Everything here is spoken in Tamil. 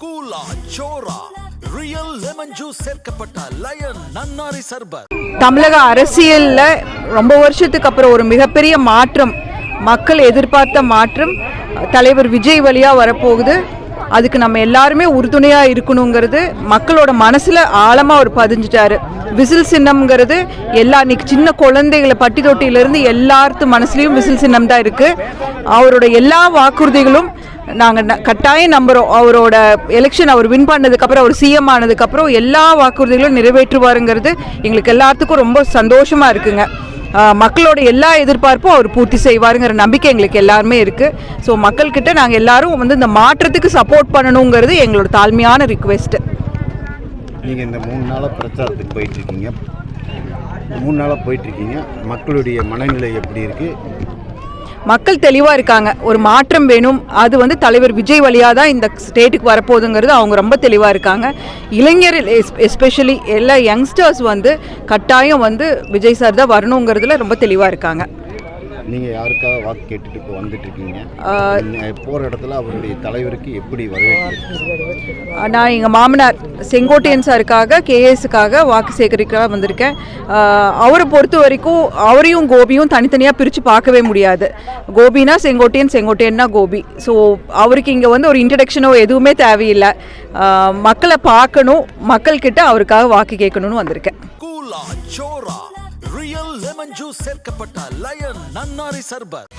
கூலா சோரா ரியல் லெமன் ஜூஸ் சேர்க்கப்பட்ட லயன் நன்னாரி சர்பத். தமிழக அரசியல்ல ரொம்ப வருஷத்துக்கு அப்புறம் ஒரு மிகப்பெரிய மாற்றம், மக்கள் எதிர்பார்த்த மாற்றம் தலைவர் விஜய் வழியா வரப்போகுது. அதுக்கு நம்ம எல்லாருமே உறுதுணையா இருக்கணுங்கிறது மக்களோட மனசுல ஆழமா அவர் பதிஞ்சிட்டாரு. விசில் சின்னம்ங்கிறது இன்னைக்கு சின்ன குழந்தைகளை பட்டி தொட்டியிலிருந்து எல்லாத்து மனசுலயும் விசில் சின்னம் தான் இருக்கு. அவரோட எல்லா வாக்குறுதிகளும் நாங்கள் கட்டாயம் நம்புகிறோம். அவரோட எலெக்ஷன் அவர் வின் பண்ணதுக்கப்புறம், அவர் சிஎம் ஆனதுக்கப்புறம் எல்லா வாக்குறுதிகளும் நிறைவேற்றுவாருங்கிறது எங்களுக்கு எல்லாத்துக்கும் ரொம்ப சந்தோஷமாக இருக்குங்க. மக்களோட எல்லா எதிர்பார்ப்பும் அவர் பூர்த்தி செய்வாருங்கிற நம்பிக்கை எங்களுக்கு எல்லாருமே இருக்குது. ஸோ மக்கள்கிட்ட நாங்கள் எல்லாரும் இந்த மாற்றத்துக்கு சப்போர்ட் பண்ணணுங்கிறது எங்களோட தாழ்மையான ரிக்வெஸ்ட்டு. நீங்கள் இந்த 3 நாளாக பிரச்சாரத்துக்கு போயிட்டுருக்கீங்க, 3 நாளாக போயிட்டுருக்கீங்க, மக்களுடைய மனநிலை எப்படி இருக்குது? மக்கள் தெளிவாக இருக்காங்க. ஒரு மாற்றம் வேணும், அது தலைவர் விஜய் வழியாக தான் இந்த ஸ்டேட்டுக்கு வரப்போகுதுங்கிறது அவங்க ரொம்ப தெளிவாக இருக்காங்க. இளைஞர் எஸ்பெஷலி எல்லா யங்ஸ்டர்ஸ் கட்டாயம் விஜய் சார் தான் வரணுங்கிறதுல ரொம்ப தெளிவாக இருக்காங்க. நீங்கள் யாருக்காக வாக்கு கேட்டுட்டு இப்போ வந்துட்டுருக்கீங்க? போகிற இடத்துல அவருடைய தலைவருக்கு எப்படி வரவேற்று? நான் எங்கள் மாமனார் செங்கோட்டையன் சாருக்காக, கேஎஸ்க்காக வாக்கு சேகரிக்க வந்திருக்கேன். அவரை பொறுத்த வரைக்கும் அவரையும் கோபியும் தனித்தனியாக பிரித்து பார்க்கவே முடியாது. கோபினா செங்கோட்டையன், செங்கோட்டையன்னா கோபி. ஸோ அவருக்கு இங்கே ஒரு இன்ட்ரடக்ஷனோ எதுவுமே தேவையில்லை. மக்களை பார்க்கணும், மக்கள்கிட்ட அவருக்காக வாக்கு கேட்கணும்னு வந்திருக்கேன். கூலா சோரா ரியல் லெமன் ஜூஸ் சேர்க்கப்பட்ட லயன் நன்னாரி சர்பத்.